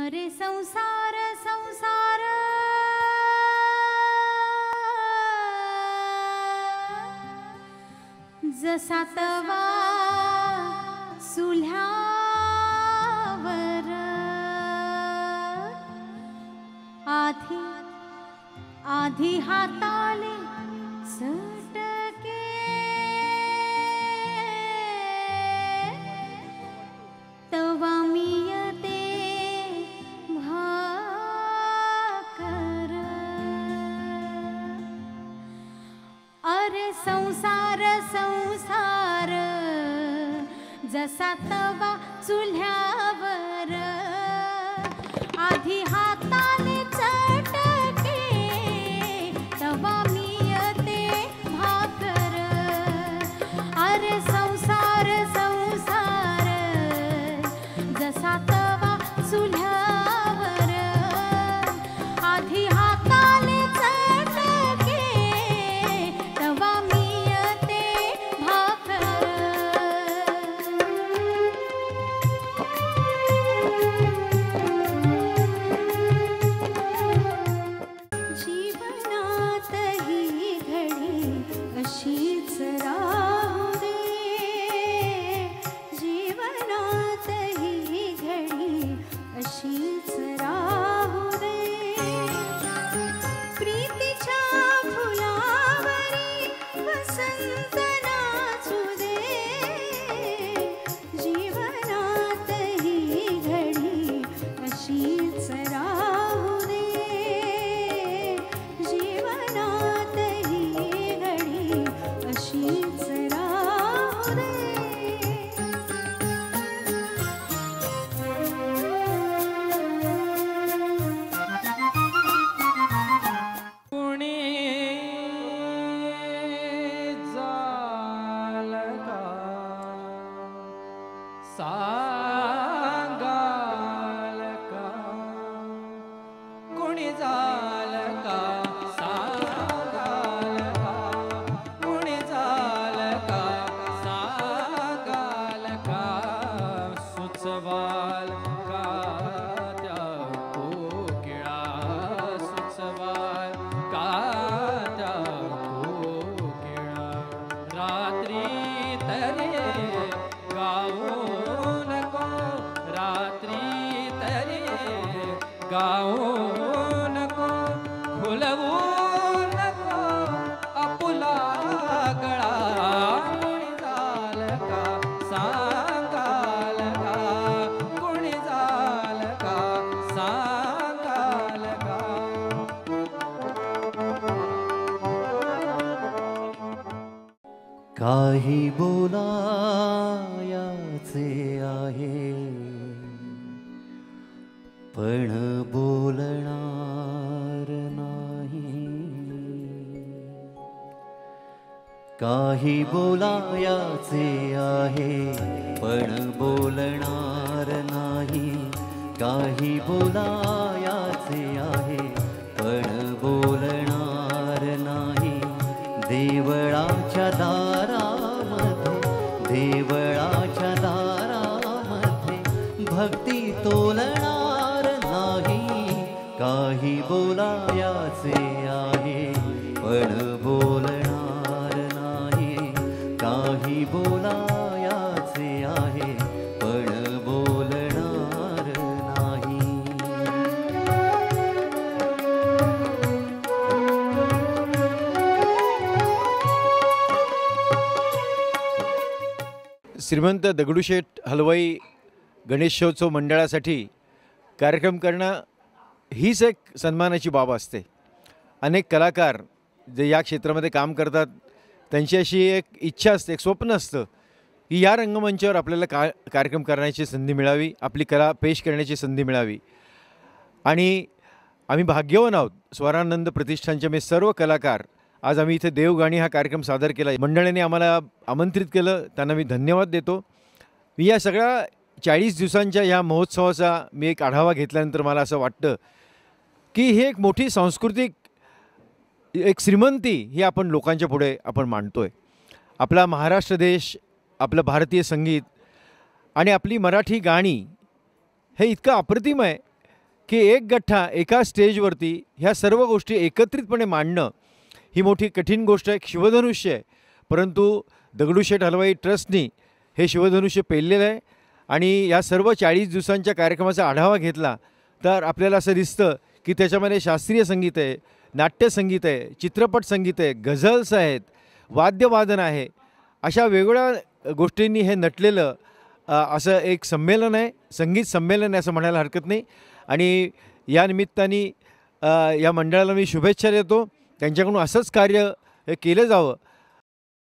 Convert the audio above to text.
अरे संसार संसार जसा तवा चुल्ह्यावर आधी आधी हाताले चटके तवा मियते भाकर। अरे संसार संसार जसा तवा चुल्ह्यावर आधी हाताने चटके तवा मियते भाकर। अरे संसार संसार जसा तवा चुल्ह्यावर आधी हाताने चटके तवा मियते भाकर। जीवनात ही घडी अशीच राहू दे, जीवनात ही घडी अशीच राहू दे। प्रीतीच्या फुलावरी वसंत नाचू दे, जीवनात ही घडी अशीच राहू दे, जीवनात ही घडी अशीच राहू दे। कुणी जाल का सांगाल का, कुणी जाल का सांगाल का, कुणी जाल का सांगाल का, सुचवाल का त्या कोकिळा, सुचवाल का त्या कोकिळा। रात्री तरी गाऊ नको, रात्री तरी गाऊ नको, फुलवू नको आपुला गळा। कुणी जाल का सांगाल का, कुणी जाल का सांगाल का। काही बोलायाचे आहे पण बोलणार नाही, काही बोलायाचे आहे पण बोलणार नाही, काही बोलायाचे आहे पण बोलणार नाही। देवळाच्या दारामध्ये, देवळाच्या दारामध्ये भक्ती तोलणार नाही, काही बोलायाचे आहे पण बोलणार नाही, काही बोलायाचे आहे पण बोलणार नाही। श्रीमंत दगडूशेठ हलवाई गणेशोत्सव मंडळासाठी कार्यक्रम करणं हीच एक सन्मानाची बाब असते। अनेक कलाकार जे या क्षेत्रामध्ये काम करतात त्यांची अशी एक इच्छा असते, एक स्वप्न असतं की या रंगमंचावर आपल्याला कार्यक्रम करण्याची संधी मिळावी, आपली कला पेश करण्याची संधी मिळावी। आणि आम्ही भाग्यवान आहोत, स्वरानंद प्रतिष्ठानचे मी सर्व कलाकार आज आम्ही इथे देवगाणी हा कार्यक्रम सादर केला। मंडळाने आम्हाला आमंत्रित केलं, त्यांना मी धन्यवाद देतो। मी या सगळ्या 40 दिवसांच्या ह्या महोत्सवाचा मी एक आढावा घेतल्यानंतर मला असं वाटतं की ही एक मोठी सांस्कृतिक एक श्रीमंती ही आपण लोकांच्या पुढे आपण मांडतोय। आपला महाराष्ट्र देश, आपलं भारतीय संगीत आणि आपली मराठी गाणी हे इतकं अप्रतिम आहे की एक गठ्ठा एका स्टेजवरती ह्या सर्व गोष्टी एकत्रितपणे मांडणं ही मोठी कठीण गोष्ट आहे, शिवधनुष्य आहे. परंतु दगडूशेठ हलवाई ट्रस्टनी हे शिवधनुष्य पेललेलं आहे आणि या सर्व 40 दिवसांच्या कार्यक्रमाचा आढावा घेतला तर आपल्याला असं दिसतं की त्याच्यामध्ये शास्त्रीय संगीत आहे, नाट्यसंगीत आहे, चित्रपट संगीत आहे, गझल्स आहेत, वाद्यवादन आहे. अशा वेगवेगळ्या गोष्टींनी हे नटलेलं असं एक संमेलन आहे, संगीत संमेलन आहे असं म्हणायला हरकत नाही. आणि या निमित्ताने या मंडळाला मी शुभेच्छा देतो. त्यांच्याकडून असंच कार्य हे केलं जावं